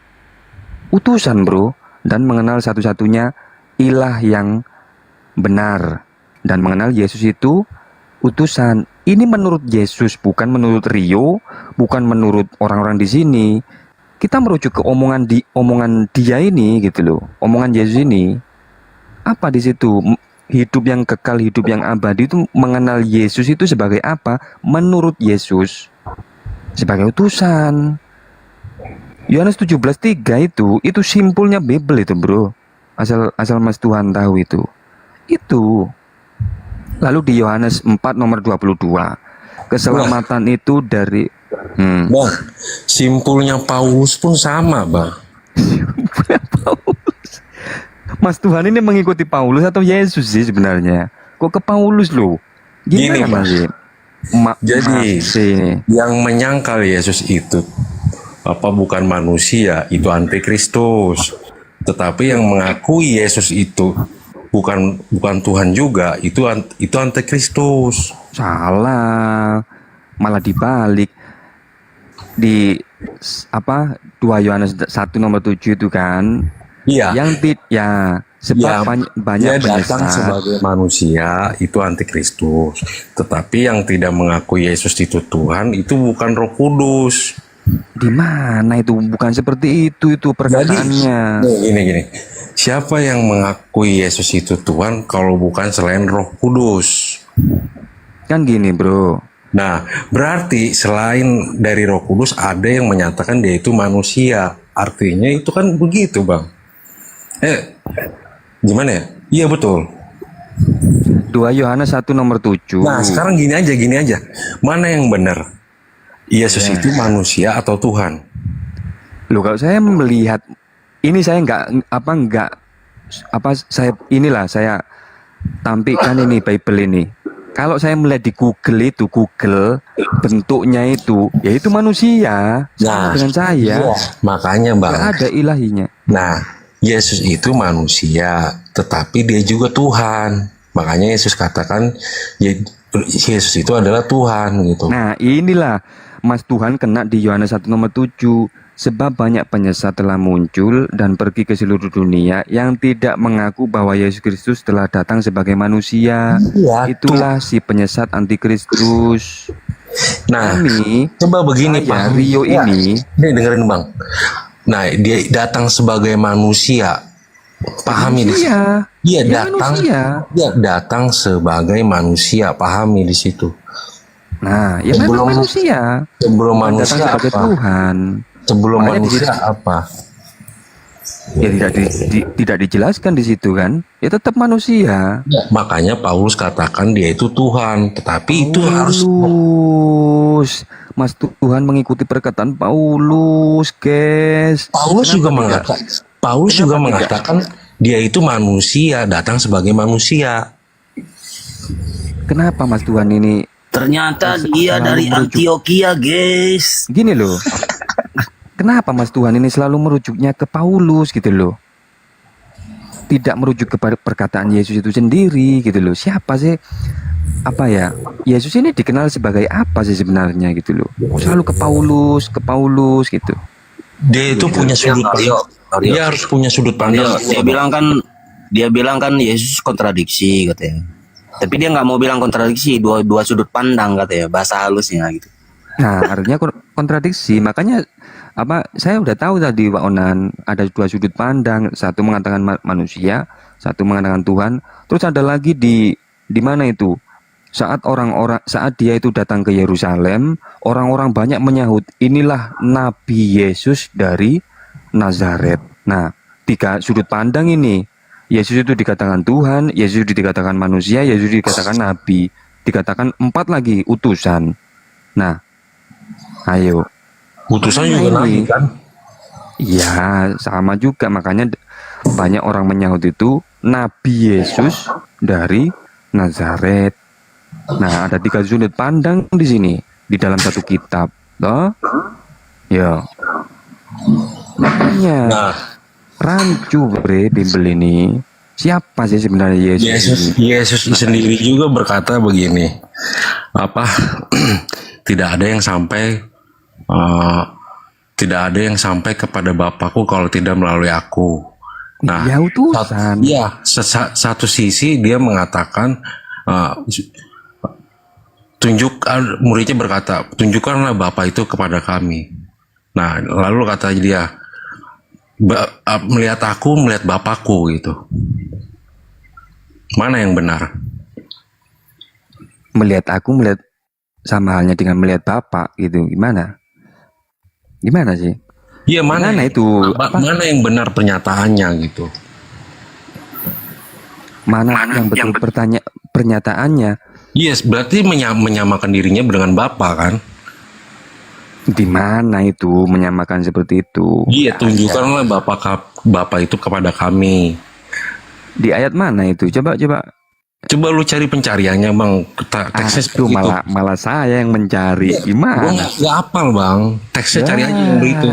bro. Dan mengenal satu-satunya ilah yang benar. Dan mengenal Yesus itu utusan. Ini menurut Yesus, bukan menurut Rio, bukan menurut orang-orang di sini. Kita merujuk ke omongan dia ini gitu loh. Omongan Yesus ini. Apa di situ? Hidup yang kekal, hidup yang abadi itu mengenal Yesus itu sebagai apa? Menurut Yesus. Sebagai utusan. Yohanes 17:3 itu simpulnya Bible itu, bro. Asal Mas Tuhan tahu itu. Itu. Lalu di Yohanes 4 nomor 22, keselamatan itu dari Bang, simpulnya Paulus pun sama, Bang. Mas Tuhan ini mengikuti Paulus atau Yesus sih sebenarnya? Kok ke Paulus loh? Gini, Gimana sih? Jadi ini. yang menyangkal Yesus itu bukan manusia, itu antikristus. Tetapi yang mengakui Yesus itu bukan Tuhan juga, itu antikristus. Salah. Malah dibalik. Di 2 Yohanes 1 nomor 7 itu kan. Iya. Sebab banyak dia datang penyesat. sebagai manusia itu antikristus. Tetapi yang tidak mengakui Yesus itu Tuhan itu bukan Roh Kudus. Di mana itu? Bukan seperti itu perkataannya. Jadi, gini. Siapa yang mengakui Yesus itu Tuhan kalau bukan selain Roh Kudus? Kan gini, bro. Nah, berarti selain dari Roh Kudus ada yang menyatakan dia itu manusia. Artinya itu kan begitu, Bang. Gimana ya? Iya, betul. 2 Yohanes 1 nomor 7. Nah, sekarang gini aja. Mana yang benar? Yesus itu manusia atau Tuhan? Loh, kalau saya melihat ini, saya saya tampilkan ini Bible ini. Kalau saya melihat di Google bentuknya itu, yaitu manusia sama dengan saya. Iya, makanya Bang. Gak ada ilahinya. Nah, Yesus itu manusia, tetapi dia juga Tuhan. Makanya Yesus katakan Yesus itu adalah Tuhan gitu. Nah, inilah Mas Tuhan kena di Yohanes 1 nomor 7. Sebab banyak penyesat telah muncul dan pergi ke seluruh dunia yang tidak mengaku bahwa Yesus Kristus telah datang sebagai manusia. Iya, Itulah si penyesat antikristus. Nah, Kami, coba begini Pak. Rio ini, dengerin Bang. Nah, dia datang sebagai manusia. Pahami di situ. Dia datang sebagai manusia. Pahami di situ. Nah, ya memang manusia. Sebelum manusia datang sebagai apa? Tuhan. Sebelum manusia apa? Ya tidak dijelaskan di situ kan? Ya tetap manusia. Makanya Paulus katakan dia itu Tuhan, tetapi itu harus Mas Tuhan mengikuti perkataan Paulus, guys. Paulus juga mengatakan dia itu manusia, datang sebagai manusia. Kenapa Mas Tuhan ini Ternyata dia dari Antioquia, guys. gini loh? Kenapa Mas Tuhan ini selalu merujuknya ke Paulus gitu loh? Tidak merujuk kepada perkataan Yesus itu sendiri gitu loh. Siapa sih? Yesus ini dikenal sebagai apa sih sebenarnya gitu loh? Selalu ke Paulus gitu. Dia itu punya sudut pandang. Dia harus punya sudut pandang. Dia bilang kan Yesus kontradiksi katanya. Tapi dia nggak mau bilang kontradiksi, dua sudut pandang katanya, bahasa halusnya gitu. Nah, artinya kontradiksi. Makanya saya udah tahu tadi Pak Onan, ada 2 sudut pandang, satu mengatakan manusia, satu mengatakan Tuhan. Terus ada lagi di mana itu? saat dia itu datang ke Yerusalem, orang-orang banyak menyahut, inilah Nabi Yesus dari Nazaret. Nah, tiga sudut pandang ini. Yesus itu dikatakan Tuhan, Yesus dikatakan manusia, Yesus dikatakan nabi, dikatakan 4 lagi utusan. Nah, ayo. Utusan Makanya juga ini. nabi kan? Ya, sama juga. Makanya banyak orang menyahut itu Nabi Yesus dari Nazaret. Nah, ada 3 sudut pandang di sini di dalam satu kitab, toh? Ya. Makanya Nah, rancu bre Bimbel ini. Siapa sih sebenarnya Yesus? Yesus sendiri juga berkata begini, apa tidak ada yang sampai tidak ada yang sampai kepada Bapakku kalau tidak melalui aku. Nah, Ya utusan. satu sisi dia mengatakan muridnya berkata, tunjukkanlah Bapa itu kepada kami. Nah, lalu kata dia, melihat aku, melihat Bapakku gitu. Mana yang benar? Melihat aku, melihat sama halnya dengan melihat Bapak gitu. Gimana? Gimana sih? Iya, mana itu? Mana yang benar pernyataannya gitu? Mana yang betul pernyataannya? Yes, berarti menyamakan dirinya dengan Bapa kan? Di mana itu menyamakan seperti itu? Iya, tunjukkanlah Bapa itu kepada kami. Di ayat mana itu? Coba. Coba lu cari pencariannya, Bang. Teksnya seperti itu. Malah saya yang mencari. Gimana? Gua nggak hafal, Bang. Teksnya cari aja yang begitu.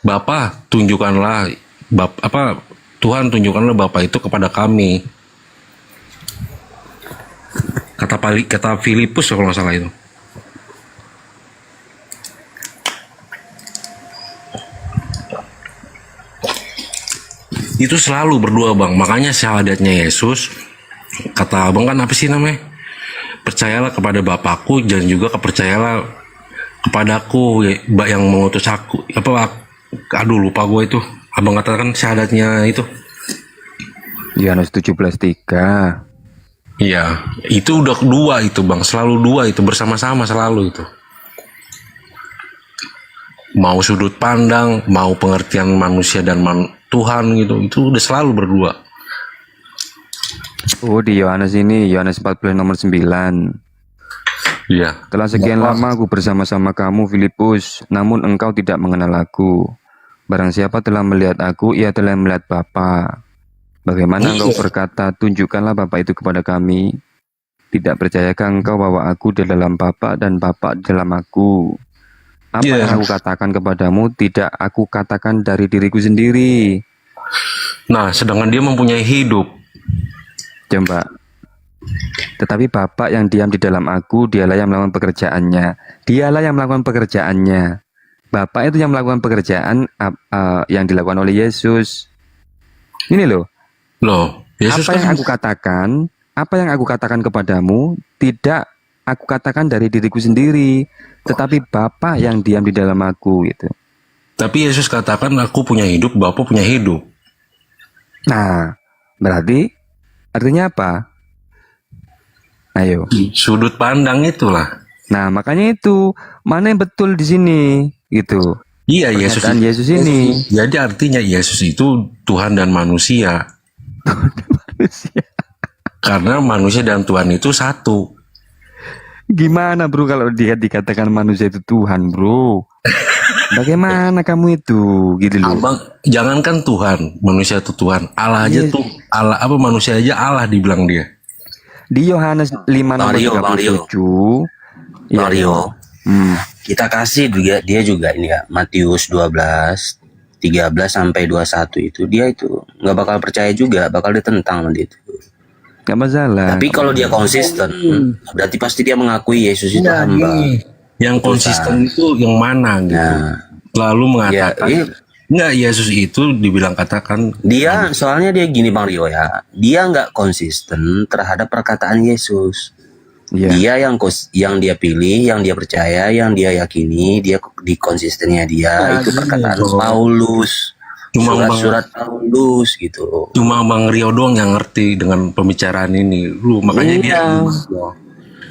Bapa, tunjukkanlah Tuhan, tunjukkanlah Bapa itu kepada kami. Kata Filipus kalau nggak salah itu. Itu selalu berdua, Bang. Makanya syahadatnya Yesus, kata Abang kan apa sih namanya? Percayalah kepada Bapakku dan juga percayalah kepadaku yang mengutus aku. Aduh, lupa gue itu. Abang katakan syahadatnya itu. Yohanes 17:3. Iya, itu udah 2 itu, Bang. Selalu 2 itu, bersama-sama selalu itu. Mau sudut pandang, mau pengertian manusia dan Tuhan gitu, itu udah selalu berdua. Oh, di Yohanes 14 nomor 9. Iya. Telah sekian lama aku bersama-sama kamu, Filipus, namun engkau tidak mengenal aku. Barang siapa telah melihat aku, ia telah melihat Bapa. Bagaimana engkau berkata, tunjukkanlah Bapa itu kepada kami? Tidak percayakah engkau bahwa aku di dalam Bapa dan Bapa di dalam aku? Apa yang aku katakan kepadamu, tidak aku katakan dari diriku sendiri. Nah, sedangkan dia mempunyai hidup. Coba. Tetapi Bapa yang diam di dalam aku, dialah yang melakukan pekerjaannya. Dialah yang melakukan pekerjaannya. Bapa itu yang melakukan pekerjaan yang dilakukan oleh Yesus. Ini loh. Yesus apa yang aku katakan kepadamu, tidak aku katakan dari diriku sendiri, tetapi Bapa yang diam di dalam aku gitu. Tapi Yesus katakan, aku punya hidup, Bapa punya hidup. Nah, berarti artinya apa? Ayo. Sudut pandang itulah. Nah, makanya itu mana yang betul di sini gitu. Iya, Yesus ini. Jadi artinya Yesus itu Tuhan dan manusia. Karena manusia dan Tuhan itu satu. Gimana bro kalau dia dikatakan manusia itu Tuhan, bro? Bagaimana kamu itu gitu loh. Abang, jangankan Tuhan, manusia itu Tuhan. Allah aja tuh, Allah manusia aja Allah dibilang dia. Di Yohanes 5 nomor 37. Bang Rio. Kita kasih juga dia juga ini ya, Matius 12 13 sampai 21 itu dia itu nggak bakal percaya juga, bakal ditentang nanti itu. Gak masalah. Tapi kalau dia konsisten, berarti pasti dia mengakui Yesus itu hamba. Yang konsisten itu yang mana gitu? Lalu mengatakan enggak, Yesus itu dibilang katakan dia, soalnya dia gini Bang Rio ya, dia nggak konsisten terhadap perkataan Yesus. Dia yang dia pilih, yang dia percaya, yang dia yakini, dia di konsistennya dia itu perkataan Paulus. Surat Paulus gitu. Cuma Bang Rio doang yang ngerti dengan pembicaraan ini. Makanya dia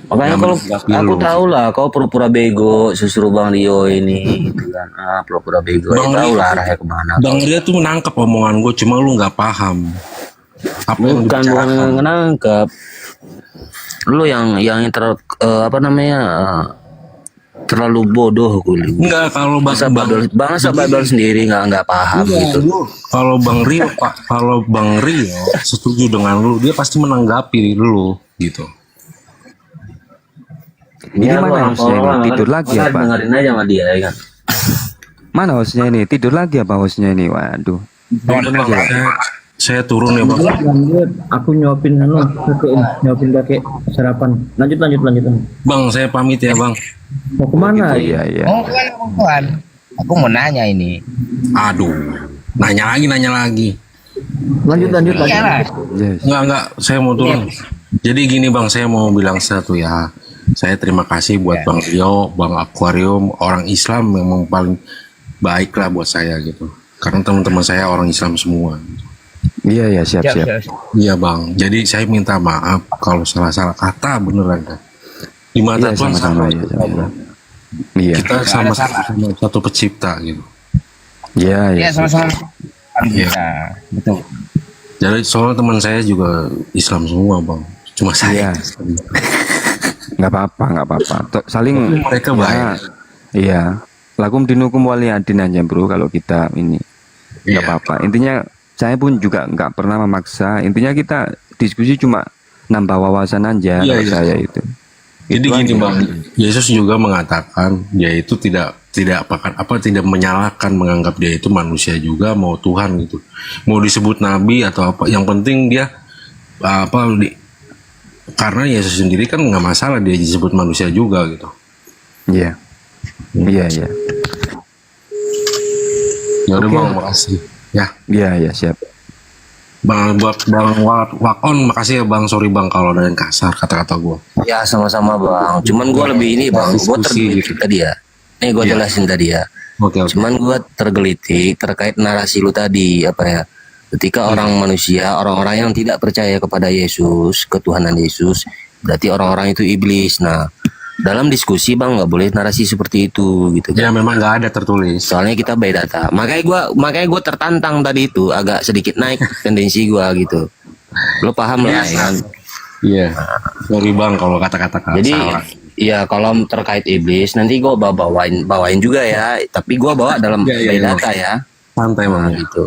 Makanya kalau aku tahu lah, kau pura-pura bego, suruh Bang Rio ini, gitu kan. Pura-pura bego. Bang Tahu Rio- lah arahnya kemana. Bang Ria tuh menangkap omongan gue, cuma lu nggak paham. Apa yang Bukan dibicarakan. nangkap. Lu yang apa namanya? Terlalu bodoh gue. Enggak, kalau Bangsa badol sendiri nggak paham Iya, gitu. kalau Bang Rio setuju dengan lu, dia pasti menanggapi lu gitu. Ini Ya, mana Bang, hostnya kalau ini? Tidur lagi makanya apa? dengerin aja sama dia ya kan. Mana hostnya ini? Tidur lagi apa hostnya ini? Waduh. Udah, Bang, saya turun ya, Bang. Lanjut, aku nyuapin nyuapin kakek sarapan. Lanjut. Bang, saya pamit ya, Bang. Mau kemana? Iya, iya. Oh, bukan. Aku mau nanya ini. Aduh, nanya lagi. Lanjut. Iyalah. Yes. Enggak, saya mau turun. Jadi gini, Bang, saya mau bilang satu ya. Saya terima kasih buat Bang Rio, Bang Aquarium, orang Islam yang paling baik lah buat saya gitu. Karena teman-teman saya orang Islam semua. Iya, iya, siap. Iya, Bang. Jadi saya minta maaf kalau salah-salah kata beneran. Di mata Iya, Tuhan sama-sama ya, sama-sama. Iya. kita sama satu pencipta gitu. Iya, iya. Iya, sama-sama. Iya. Nah, betul. Jadi soalnya teman saya juga Islam semua, Bang. Cuma saya. Iya. Nggak apa-apa. Saling Mereka ya, baik. iya. Lakum dinukum waliyadin aja bro kalau kita ini. Nggak Iya. apa-apa. Intinya saya pun juga nggak pernah memaksa. Intinya kita diskusi cuma nambah wawasan aja Iya, kalau iya. saya itu. Jadi Itu gini, aja. Bang. Yesus juga mengatakan dia itu tidak tidak menyalahkan, menganggap dia itu manusia juga, mau Tuhan gitu. Mau disebut nabi atau apa, yang penting dia karena Yesus sendiri kan nggak masalah dia disebut manusia juga gitu. Iya. Iya, iya. Ya udah, Oke. Bang, makasih. Ya, Iya, iya, siap. Bang Wakon, makasih ya, Bang. Sorry, Bang, kalau ada yang kasar kata-kata gue. Ya sama-sama Bang. Cuman gue lebih ini Bang. Gue Diskusi tergelitik tadi ya. Nih gue Iya. jelasin tadi ya. Oke. Cuman gue tergelitik terkait narasi lu tadi apa ya. Ketika orang manusia, orang-orang yang tidak percaya kepada Yesus, ketuhanan Yesus, berarti orang-orang itu iblis. Nah, dalam diskusi Bang nggak boleh narasi seperti itu gitu Ya kan. memang nggak ada tertulis. Soalnya kita by data. Makanya gua tertantang tadi itu agak sedikit naik tendensi gua gitu. Lo paham lah ya kan? Iya. Sorry, Bang, kalau kata-kata Jadi salah. ya kalau terkait iblis nanti gua bawain juga ya. Tapi gua bawa dalam Iya, iya, by iya. data ya. Santai, Bang. Nah, gitu.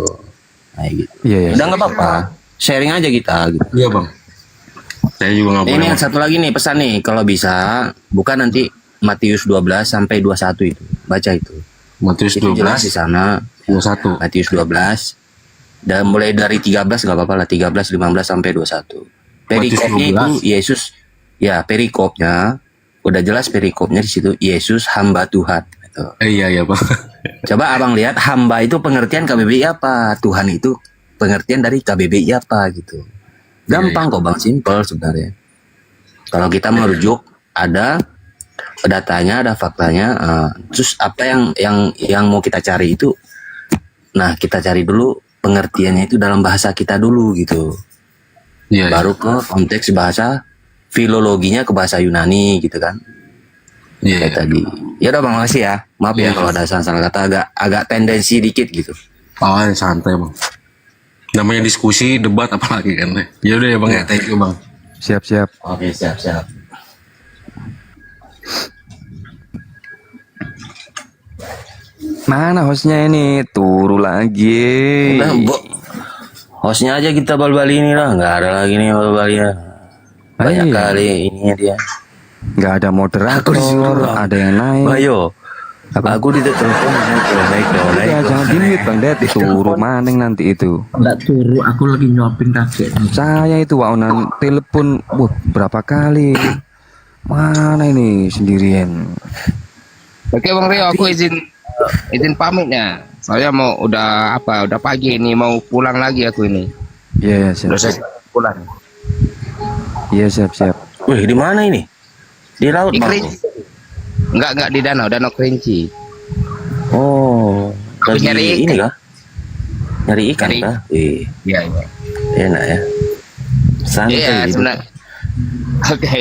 Nah, gitu. Iya, iya. Udah nggak apa-apa. Sharing aja kita gitu. Iya, Bang. Saya juga nggak Ini boleh. yang satu lagi nih pesan nih kalau bisa bukan nanti Matius 12 sampai 21 itu. Baca itu. Matius Itu jelas di 12, sana 21. Matius 12 dan mulai dari 13 nggak apa-apa lah 13 15 sampai 21. Perikopnya itu 12. Yesus ya perikopnya udah jelas perikopnya di situ Yesus hamba Tuhan gitu. Iya, Bang. Coba abang lihat hamba itu pengertian KBBI apa, Tuhan itu pengertian dari KBBI apa gitu. Gampang kok bang, simple sebenarnya. Kalau kita merujuk ada datanya, ada faktanya, terus apa yang mau kita cari itu, nah kita cari dulu pengertiannya itu dalam bahasa kita dulu gitu. Iya. Baru ke konteks bahasa filologinya ke bahasa Yunani gitu kan. Iya. Kayak tadi. Ya udah bang, makasih ya. Maaf ya Iya. kalau ada salah kata agak tendensi dikit gitu. Oh, santai, Bang. Namanya diskusi, debat apalagi kan. Ya udah ya, Bang, ya. Thank you, Bang. Siap. Oke, siap. Mana hostnya ini? Turu lagi. Udah, hostnya aja kita bal-bali ini lah, nggak ada lagi nih bal-bali ya. Banyak Iya. kali ininya dia. Nggak ada moderator, ada yang naik. Bayo, aku di telepon naik. Ya, jangan dimute Bang Det. Turu maning nanti itu. Enggak turu, aku lagi nyuapin kakek. Saya itu waonan telepon berapa kali. Mana ini sendirian? Oke Bang Rio, aku izin pamitnya. Saya mau udah pagi ini mau pulang lagi aku ini. Iya, siap. Udah selesai pulang. Iya, siap. Wih, di mana ini? Di laut Di bang. Kerinci. Enggak di danau Kerinci. Oh, Habis lagi nyari ini kah? Nyari ikan Nyari- kah? Iya. Enak ya. Santai Iya, gitu. sebenarnya. Oke.